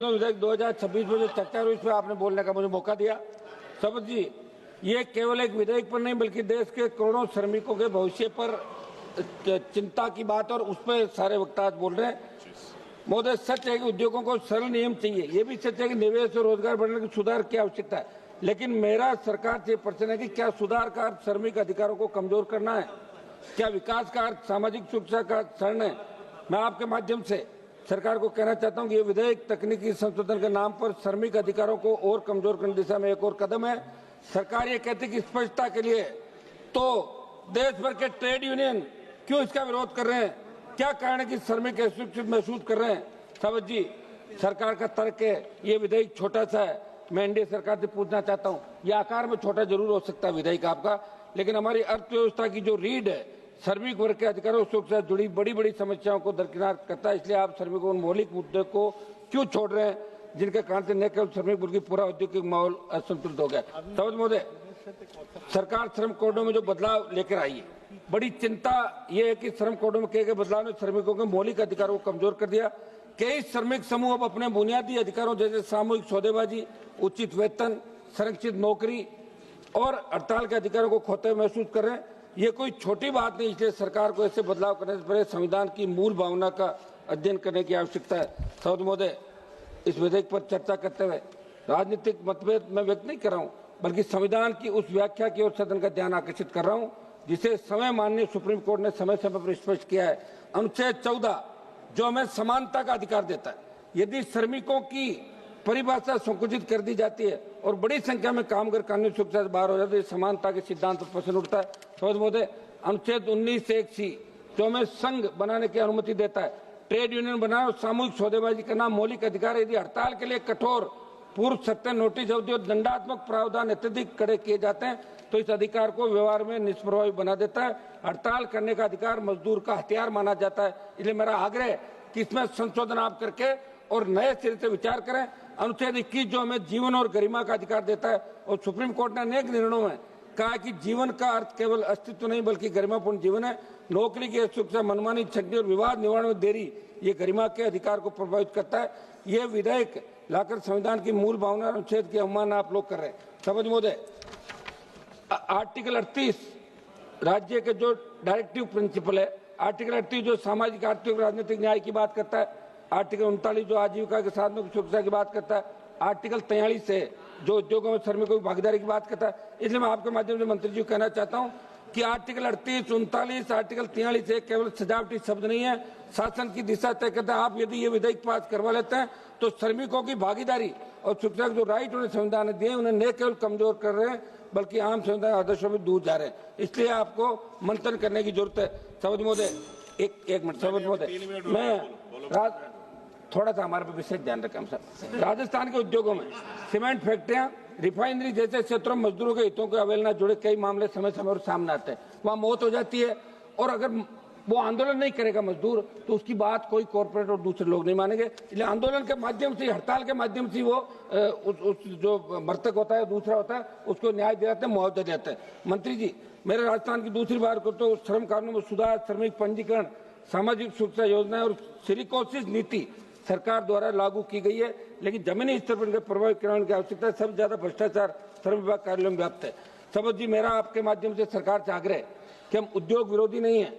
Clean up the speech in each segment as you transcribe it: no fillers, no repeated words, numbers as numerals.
विधेयक 2026 में जो चर्चा हुई इसमें आपने बोलने का मुझे मौका दिया। शपथ जी, ये केवल एक विधेयक पर नहीं बल्कि देश के करोड़ों श्रमिकों के भविष्य पर चिंता की बात और उस पर सारे वक्ता आज बोल रहे हैं। महोदय, सच है कि उद्योगों को सरल नियम चाहिए, ये भी सच है कि निवेश और रोजगार बढ़ाने की सुधार की आवश्यकता है, लेकिन मेरा सरकार से प्रश्न है कि क्या सुधार का अर्थ श्रमिक अधिकारों को कमजोर करना है? क्या विकास का अर्थ सामाजिक सुरक्षा का क्षरण है? मैं आपके माध्यम से सरकार को कहना चाहता हूं कि ये विधेयक तकनीकी संशोधन के नाम पर श्रमिक अधिकारों को और कमजोर करने की दिशा में एक और कदम है। सरकार ये कहती है कि स्पष्टता के लिए, तो देश भर के ट्रेड यूनियन क्यों इसका विरोध कर रहे हैं? क्या कारण है कि श्रमिक असुरक्षित महसूस कर रहे हैं? सावत जी, सरकार का तर्क है ये विधेयक छोटा सा है। मैं एनडीए सरकार से पूछना चाहता हूँ, ये आकार में छोटा जरूर हो सकता है विधेयक आपका, लेकिन हमारी अर्थव्यवस्था की जो रीढ़ है श्रमिक वर्ग के अधिकारों से जुड़ी बड़ी बड़ी समस्याओं को दरकिनार करता है। इसलिए आप श्रमिकों के मौलिक मुद्दे को क्यों छोड़ रहे हैं, जिनके कारण से न केवल श्रमिक वर्ग की पूरा औद्योगिक माहौल असंतुलित हो गया? सावत महोदय, सरकार श्रम कोडों में जो बदलाव लेकर आई है, बड़ी चिंता ये है कि श्रम कोडों में किए गए बदलाव ने श्रमिकों के मौलिक अधिकारों को कमजोर कर दिया। कई श्रमिक समूह अब अपने बुनियादी अधिकारों जैसे सामूहिक सौदेबाजी, उचित वेतन, संरक्षित नौकरी और हड़ताल के अधिकारों को खोते हुए महसूस कर रहे हैं। ये कोई छोटी बात नहीं, इसलिए सरकार को ऐसे बदलाव करने से पहले संविधान की मूल भावना का अध्ययन करने की आवश्यकता है। सावत महोदय, इस विधेयक पर चर्चा करते हुए राजनीतिक मतभेद मैं व्यक्त नहीं कर रहा हूँ, बल्कि संविधान की उस व्याख्या की ओर सदन का ध्यान आकर्षित कर रहा हूँ जिसे समय माननीय सुप्रीम कोर्ट ने समय समय पर स्पष्ट किया है। अनुच्छेद 14 जो हमें समानता का अधिकार देता है, यदि श्रमिकों की परिभाषा संकुचित कर दी जाती है और बड़ी संख्या में कामगार कानूनी सुरक्षा से बाहर हो जाते हैं, समानता के सिद्धांत पर प्रश्न उठता है। सावत महोदय, अनुच्छेद 19(1)(c) जो हमें संघ बनाने की अनुमति देता है, ट्रेड यूनियन बनाना और सामूहिक सौदेबाजी करना मौलिक अधिकार है। यदि हड़ताल के लिए कठोर पूर्व सत्य नोटिस अवधि और दंडात्मक प्रावधान अत्यधिक कड़े किए जाते हैं तो इस अधिकार को व्यवहार में निष्प्रभावी बना देता है। हड़ताल करने का अधिकार मजदूर का हथियार माना जाता है। इसलिए मेरा आग्रह है कि इसमें संशोधन आप करके और नए सिरे से विचार करें। अनुच्छेद 21 जो हमें जीवन और गरिमा का अधिकार देता है, और सुप्रीम कोर्ट ने अनेक निर्णयों में कहा कि जीवन का अर्थ केवल अस्तित्व नहीं बल्कि गरिमापूर्ण जीवन है। नौकरी की सुरक्षा, मनमानी, छंटनी और विवाद निवारण में देरी ये गरिमा के अधिकार को प्रभावित करता है। ये विधेयक लाकर संविधान की मूल भावना अनुच्छेद की अवमानना आप लोग कर रहे हैं। समझ महोदय, आर्टिकल 38 राज्य के जो डायरेक्टिव प्रिंसिपल है, आर्टिकल 38 जो सामाजिक, आर्थिक, राजनीतिक न्याय की बात करता है, आर्टिकल 39 जो आजीविका के साधनों की सुरक्षा की बात करता है, आर्टिकल 43 है जो उद्योगों में श्रमिकों की भागीदारी की बात करता है। इसलिए मैं आपके माध्यम से मंत्री जी को कहना चाहता हूं कि आर्टिकल 38, 39, आर्टिकल 43 है केवल सजावटी शब्द नहीं है, शासन की दिशा तय करता है। आप यदि ये विधेयक पास करवा लेते हैं तो श्रमिकों की भागीदारी और सुरक्षा के जो राइट उन्हें संविधान ने दिए उन्हें न केवल कमजोर कर रहे हैं बल्कि आम संविधान आदर्शों में दूर जा रहे हैं। इसलिए आपको मंथन करने की जरूरत है। सावत महोदय, एक मिनट। सावत महोदय, मैं थोड़ा सा हमारे पे विशेष ध्यान रखें हम सब। राजस्थान के उद्योगों में सीमेंट फैक्ट्रियां, रिफाइनरी जैसे क्षेत्रों में मजदूरों के हितों के अवहेलना जुड़े कई मामले समय समय पर सामने आते हैं। वहां मौत हो जाती है और अगर वो आंदोलन नहीं करेगा मजदूर तो उसकी बात कोई कॉर्पोरेट और दूसरे लोग नहीं मानेंगे। इसलिए आंदोलन के माध्यम से, हड़ताल के माध्यम से वो उस जो मृतक होता है, दूसरा होता है, उसको न्याय दिलाते हैं, मुआवजा देते हैं। मंत्री जी, मेरे राजस्थान की दूसरी बार को तो श्रम कानूनों में सुधार, श्रमिक पंजीकरण, सामाजिक सुरक्षा योजनाएं और सिलिकोसिस नीति सरकार द्वारा लागू की गई है, लेकिन जमीनी स्तर पर प्रभावी क्रियान्वयन की आवश्यकता है। सबसे ज्यादा भ्रष्टाचार श्रम विभाग कार्यालयों में व्याप्त है। समझ जी, मेरा आपके माध्यम से सरकार से आग्रह है कि हम उद्योग विरोधी नहीं है,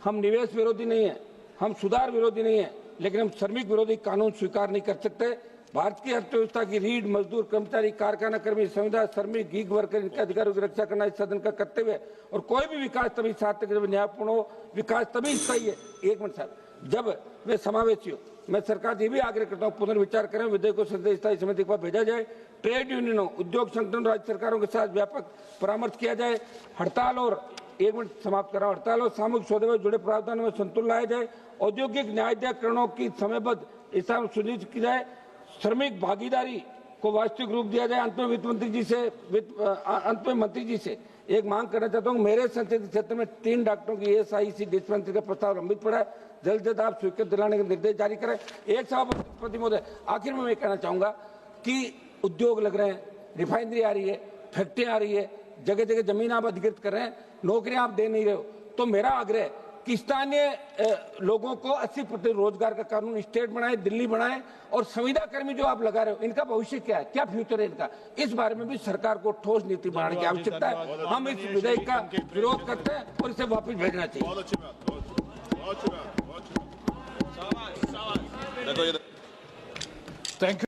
हम निवेश विरोधी नहीं है, हम सुधार विरोधी नहीं है, लेकिन हम श्रमिक विरोधी कानून स्वीकार नहीं कर सकते। भारत की अर्थव्यवस्था की रीढ़ मजदूर, कर्मचारी, कारखाना कर्मी, संविदा, श्रमिक, गीग वर्कर, इनके अधिकारों की रक्षा करना इस सदन का कर्तव्य है। और कोई भी विकास तभी सार्थक जब न्यायपूर्ण हो, विकास तभी सही है। एक मिनट साहब, जब वे समावेशी हो। मैं सरकार से ये भी आग्रह करता हूँ पुनर्विचार करें, विधेयक को संसदीय स्थायी समिति के पास भेजा जाए, ट्रेड यूनियनों, उद्योग संगठनों, राज्य सरकारों के साथ व्यापक परामर्श किया जाए, हड़ताल और एक मिनट समाप्त कर रहा हूं, हड़ताल और सामूहिक सौदे में जुड़े प्रावधानों में संतुलन लाया जाए, औद्योगिक न्यायाधिकरणों की समयबद्ध हिसाब में सुनिश्चित की जाए, श्रमिक भागीदारी को वास्तविक रूप दिया जाए। अंत में मंत्री जी से एक मांग करना चाहता हूँ, मेरे संसदीय क्षेत्र में 3 डॉक्टरों की ESIC डिस्पेंसरी का प्रस्ताव लंबित पड़ा है, जल्द से जल्द आप स्वीकृत दिलाने के निर्देश जारी करें। एक सभापति महोदय, आखिर में मैं कहना चाहूंगा कि उद्योग लग रहे हैं, रिफाइनरी आ रही है, फैक्ट्रियां आ रही है, जगह जगह जमीन आप अधिकृत कर रहे हैं, नौकरियां आप दे नहीं रहे हो, तो मेरा आग्रह कि स्थानीय लोगों को 80% रोजगार का कानून स्टेट बनाए, दिल्ली बनाए, और संविदा कर्मी जो आप लगा रहे हो इनका भविष्य क्या है, क्या फ्यूचर है इनका, इस बारे में भी सरकार को ठोस नीति बनाने की आवश्यकता है। हम इस विधेयक का विरोध करते हैं और इसे वापस भेजना चाहिए। Thank you.